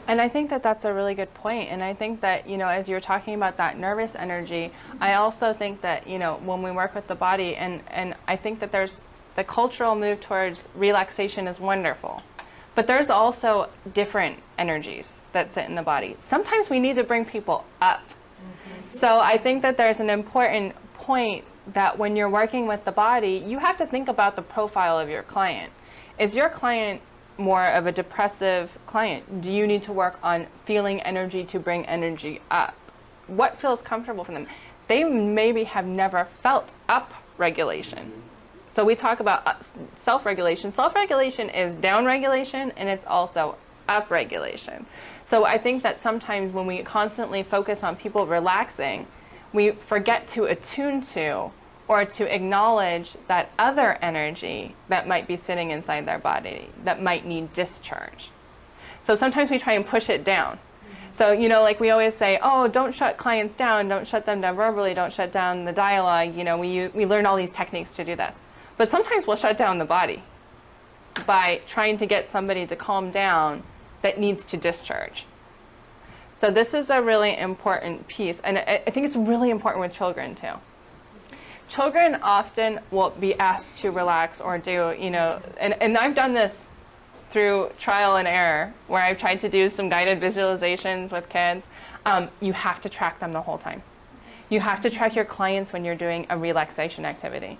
And I think that that's a really good point. And I think that, you know, as you're talking about that nervous energy, I also think that, you know, when we work with the body, and I think that there's the cultural move towards relaxation is wonderful. But there's also different energies that sit in the body. Sometimes we need to bring people up. So I think that there's an important point that when you're working with the body, you have to think about the profile of your client. Is your client more of a depressive client? Do you need to work on feeling energy to bring energy up? What feels comfortable for them? They maybe have never felt up regulation. So we talk about self-regulation. Self-regulation is down-regulation, and it's also up-regulation. So I think that sometimes when we constantly focus on people relaxing, we forget to attune to or to acknowledge that other energy that might be sitting inside their body that might need discharge. So sometimes we try and push it down. So, you know, like we always say, oh, don't shut clients down, don't shut them down verbally, don't shut down the dialogue. You know, we learn all these techniques to do this. But sometimes we'll shut down the body by trying to get somebody to calm down that needs to discharge. So this is a really important piece, and I think it's really important with children too. Children often will be asked to relax or do, you know, and I've done this through trial and error, where I've tried to do some guided visualizations with kids. You have to track them the whole time. You have to track your clients when you're doing a relaxation activity.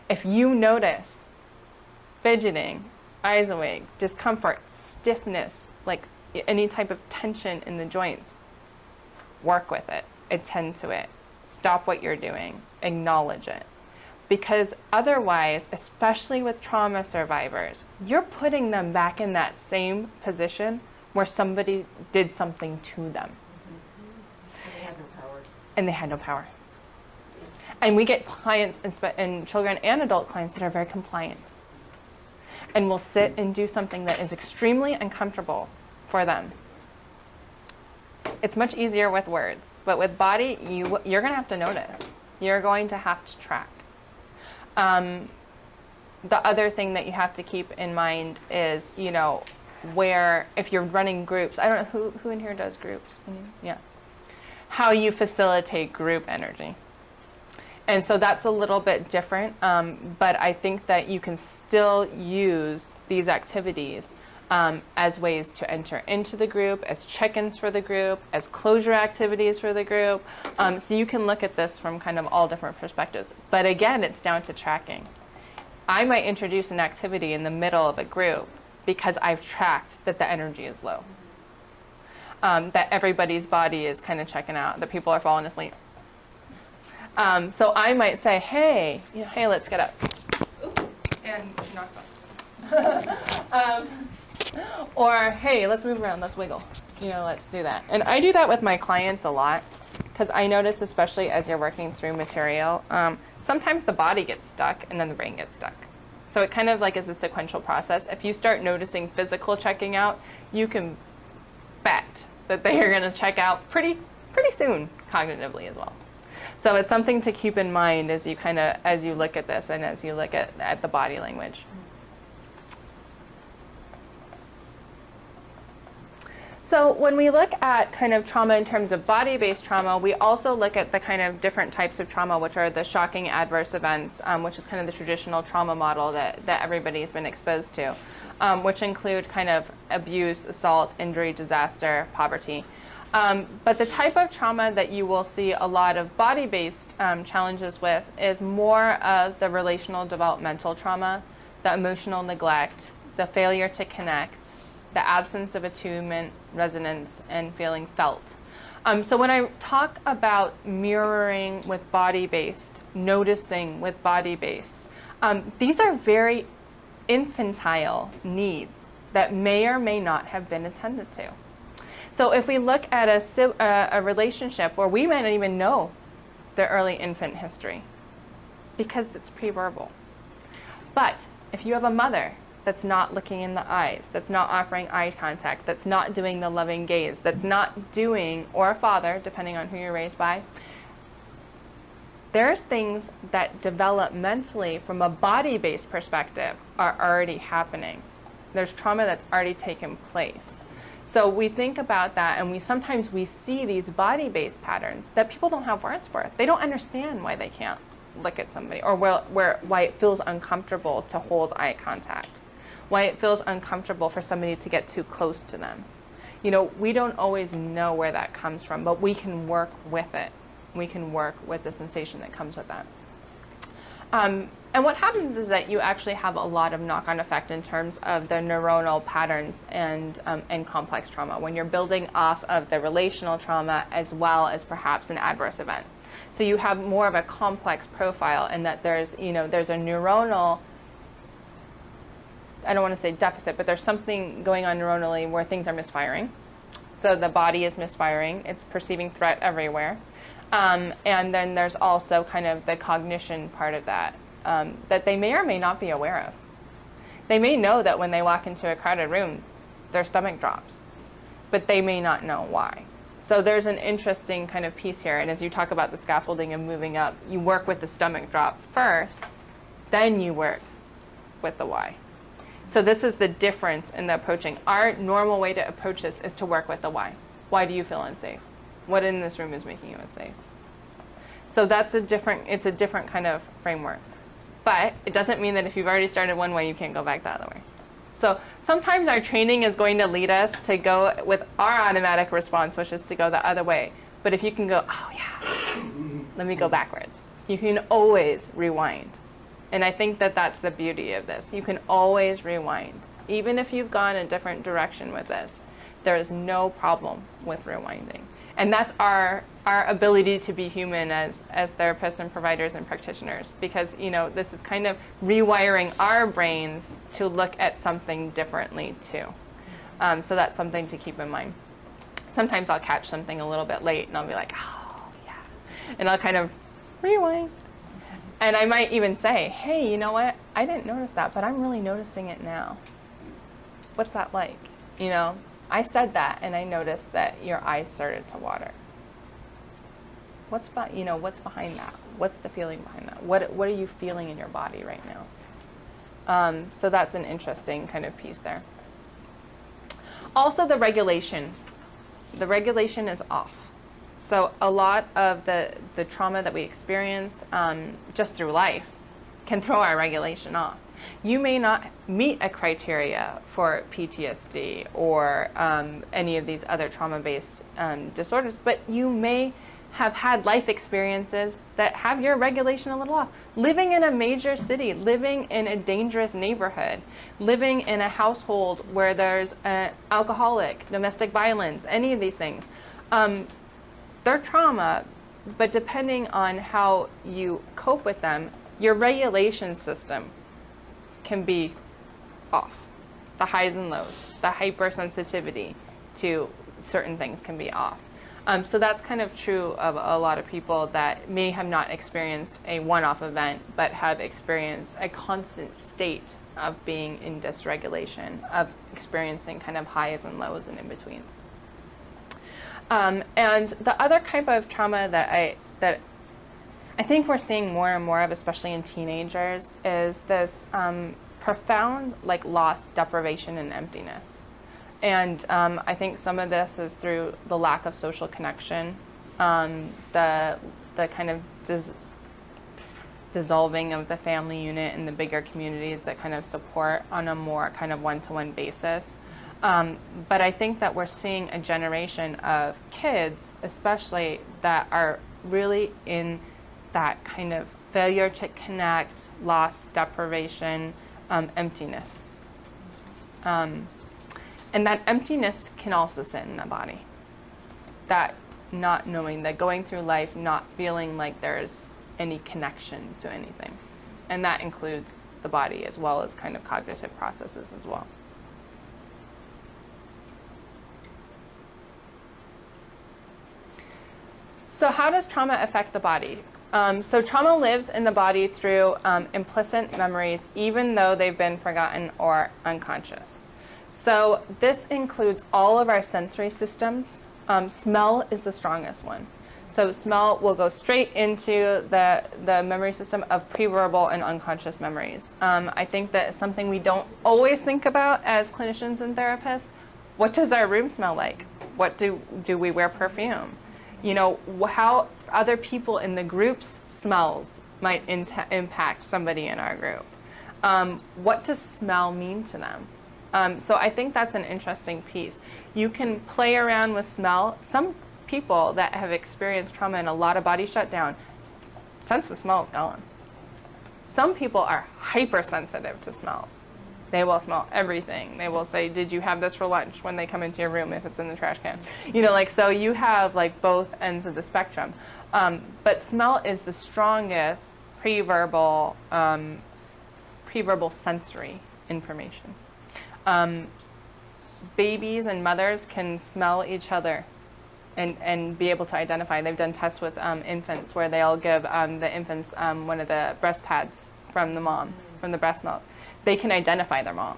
If you notice fidgeting, eyes awake, discomfort, stiffness, like any type of tension in the joints, work with it, attend to it, stop what you're doing, acknowledge it. Because otherwise, especially with trauma survivors, you're putting them back in that same position where somebody did something to them. And they had no power. And they had no power. And we get clients, and children and adult clients, that are very compliant and will sit and do something that is extremely uncomfortable for them. It's much easier with words, but with body, you're going to have to notice. You're going to have to track. The other thing that you have to keep in mind is, you know, where, if you're running groups, I don't know who in here does groups. Yeah. How you facilitate group energy. And so that's a little bit different, but I think that you can still use these activities as ways to enter into the group, as check-ins for the group, as closure activities for the group. So you can look at this from kind of all different perspectives. But again, it's down to tracking. I might introduce an activity in the middle of a group because I've tracked that the energy is low, that everybody's body is kind of checking out, that people are falling asleep. So I might say, hey, you know, hey, let's get up. Ooh, and knocks off. Or, hey, let's move around, let's wiggle. You know, let's do that. And I do that with my clients a lot. because I notice, especially as you're working through material, sometimes the body gets stuck and then the brain gets stuck. So it kind of like is a sequential process. If you start noticing physical checking out, you can bet that they are going to check out pretty soon cognitively as well. So it's something to keep in mind as you look at this and as you look at the body language. So when we look at kind of trauma in terms of body-based trauma, we also look at the kind of different types of trauma, which are the shocking adverse events, which is kind of the traditional trauma model that everybody's been exposed to, which include kind of abuse, assault, injury, disaster, poverty. But the type of trauma that you will see a lot of body-based challenges with is more of the relational developmental trauma, the emotional neglect, the failure to connect, the absence of attunement, resonance, and feeling felt. So when I talk about mirroring with body-based, noticing with body-based, these are very infantile needs that may or may not have been attended to. So if we look at a relationship where we might not even know the early infant history because it's pre-verbal. But if you have a mother that's not looking in the eyes, that's not offering eye contact, that's not doing the loving gaze, that's not doing, or a father, depending on who you're raised by, there's things that developmentally, from a body-based perspective, are already happening. There's trauma that's already taken place. So we think about that, and sometimes we see these body-based patterns that people don't have words for. They don't understand why they can't look at somebody, or why it feels uncomfortable to hold eye contact, why it feels uncomfortable for somebody to get too close to them. You know, we don't always know where that comes from, but we can work with it. We can work with the sensation that comes with that. And what happens is that you actually have a lot of knock-on effect in terms of the neuronal patterns and complex trauma when you're building off of the relational trauma as well as perhaps an adverse event. So you have more of a complex profile in that there's a neuronal, I don't want to say deficit, but there's something going on neuronally where things are misfiring. So the body is misfiring, it's perceiving threat everywhere. And then there's also kind of the cognition part of that, that they may or may not be aware of. They may know that when they walk into a crowded room, their stomach drops, but they may not know why. So there's an interesting kind of piece here. And as you talk about the scaffolding and moving up, you work with the stomach drop first, then you work with the why. So this is the difference in the approaching. Our normal way to approach this is to work with the why. Why do you feel unsafe? What in this room is making you unsafe? So it's a different kind of framework. But it doesn't mean that if you've already started one way, you can't go back the other way. So sometimes our training is going to lead us to go with our automatic response, which is to go the other way. But if you can go, oh yeah, let me go backwards. You can always rewind. And I think that that's the beauty of this. You can always rewind. Even if you've gone a different direction with this, there is no problem with rewinding. And that's our ability to be human as therapists and providers and practitioners, because this is kind of rewiring our brains to look at something differently too. So that's something to keep in mind. Sometimes I'll catch something a little bit late and I'll be like, oh yeah, and I'll kind of rewind. And I might even say, hey, you know what? I didn't notice that, but I'm really noticing it now. What's that like? I said that and I noticed that your eyes started to water. What's behind that? What's the feeling behind that? What are you feeling in your body right now? So that's an interesting kind of piece there. Also the regulation. The regulation is off. So a lot of the trauma that we experience just through life can throw our regulation off. You may not meet a criteria for PTSD or any of these other trauma-based disorders, but you may have had life experiences that have your regulation a little off. Living in a major city, living in a dangerous neighborhood, living in a household where there's alcoholic, domestic violence, any of these things. They're trauma, but depending on how you cope with them, your regulation system can be off. The highs and lows, the hypersensitivity to certain things can be off. So that's kind of true of a lot of people that may have not experienced a one-off event, but have experienced a constant state of being in dysregulation, of experiencing kind of highs and lows and in-betweens. And the other type of trauma that I think we're seeing more and more of, especially in teenagers, is this profound loss, deprivation, and emptiness. And I think some of this is through the lack of social connection, the kind of dissolving of the family unit and the bigger communities that kind of support on a more kind of one-to-one basis. But I think that we're seeing a generation of kids, especially, that are really in that kind of failure to connect, loss, deprivation, emptiness. And that emptiness can also sit in the body. That not knowing, that going through life not feeling like there's any connection to anything. And that includes the body as well as kind of cognitive processes as well. So how does trauma affect the body? So trauma lives in the body through implicit memories, even though they've been forgotten or unconscious. So this includes all of our sensory systems. Smell is the strongest one. So smell will go straight into the memory system of pre-verbal and unconscious memories. I think that it's something we don't always think about as clinicians and therapists. What does our room smell like? What do we wear perfume? You know, how other people in the group's smells might impact somebody in our group. What does smell mean to them? So I think that's an interesting piece. You can play around with smell. Some people that have experienced trauma and a lot of body shutdown, sense the smell is gone. Some people are hypersensitive to smells. They will smell everything. They will say, did you have this for lunch, when they come into your room if it's in the trash can? You know, so you have both ends of the spectrum. But smell is the strongest pre-verbal sensory information. Babies and mothers can smell each other and be able to identify. They've done tests with infants where they'll give the infants one of the breast pads from the mom, from the breast milk. They can identify their mom,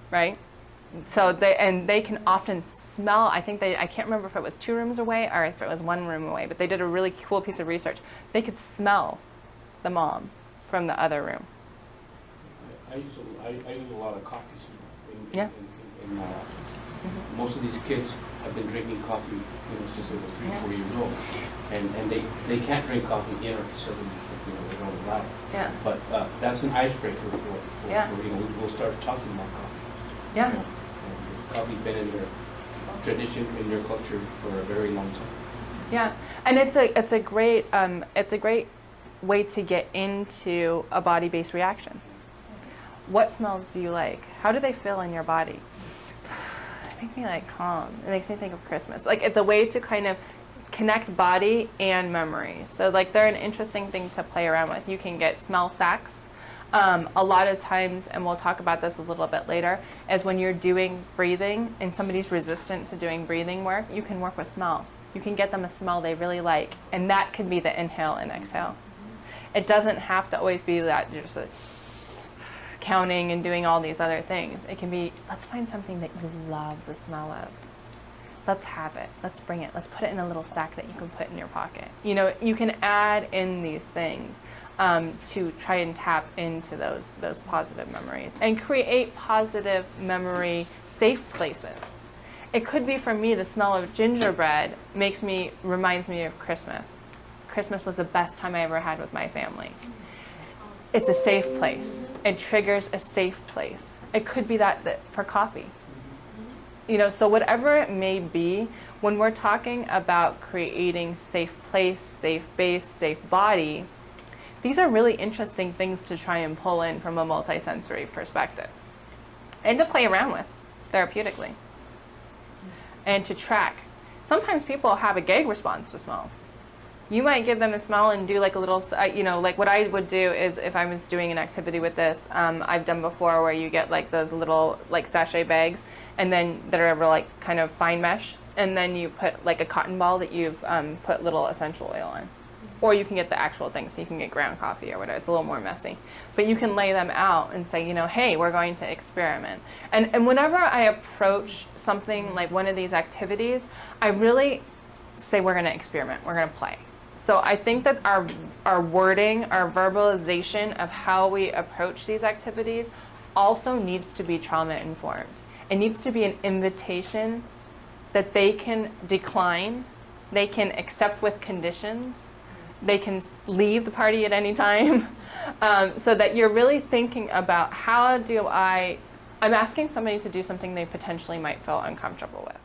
right? So they can often smell. I can't remember if it was 2 rooms away or if it was 1 room away, but they did a really cool piece of research. They could smell the mom from the other room. I use a lot of coffee Yeah. in my office. Most of these kids have been drinking coffee since they were 3-4 years old, and they can't drink coffee in our facility because they don't allow it. Yeah. But that's an icebreaker for we'll start talking about coffee. Yeah. And coffee's been in their tradition, in their culture for a very long time. Yeah, and it's a great way to get into a body-based reaction. What smells do you like? How do they feel in your body? It makes me calm. It makes me think of Christmas. It's a way to kind of connect body and memory. So they're an interesting thing to play around with. You can get smell sacks. A lot of times, and we'll talk about this a little bit later, is when you're doing breathing and somebody's resistant to doing breathing work, you can work with smell. You can get them a smell they really like, and that can be the inhale and exhale. It doesn't have to always be that just counting and doing all these other things. It can be, let's find something that you love the smell of. Let's have it. Let's bring it. Let's put it in a little sack that you can put in your pocket. You know, you can add in these things to try and tap into those positive memories and create positive memory safe places. It could be, for me, the smell of gingerbread reminds me of Christmas. Christmas was the best time I ever had with my family. It's a safe place. It triggers a safe place. It could be that for coffee. You know, so whatever it may be, when we're talking about creating safe place, safe base, safe body, these are really interesting things to try and pull in from a multisensory perspective and to play around with therapeutically and to track. Sometimes people have a gag response to smells. You might give them a smell and do a little, what I would do is, if I was doing an activity with this, I've done before where you get those little sachet bags and then that are kind of fine mesh, and then you put like a cotton ball that you've put little essential oil on. Or you can get the actual thing, so you can get ground coffee or whatever. It's a little more messy. But you can lay them out and say, you know, hey, we're going to experiment. And whenever I approach something like one of these activities, I really say we're going to experiment, we're going to play. So I think that our wording, our verbalization of how we approach these activities also needs to be trauma informed. It needs to be an invitation that they can decline, they can accept with conditions, they can leave the party at any time, so that you're really thinking about how do I'm asking somebody to do something they potentially might feel uncomfortable with.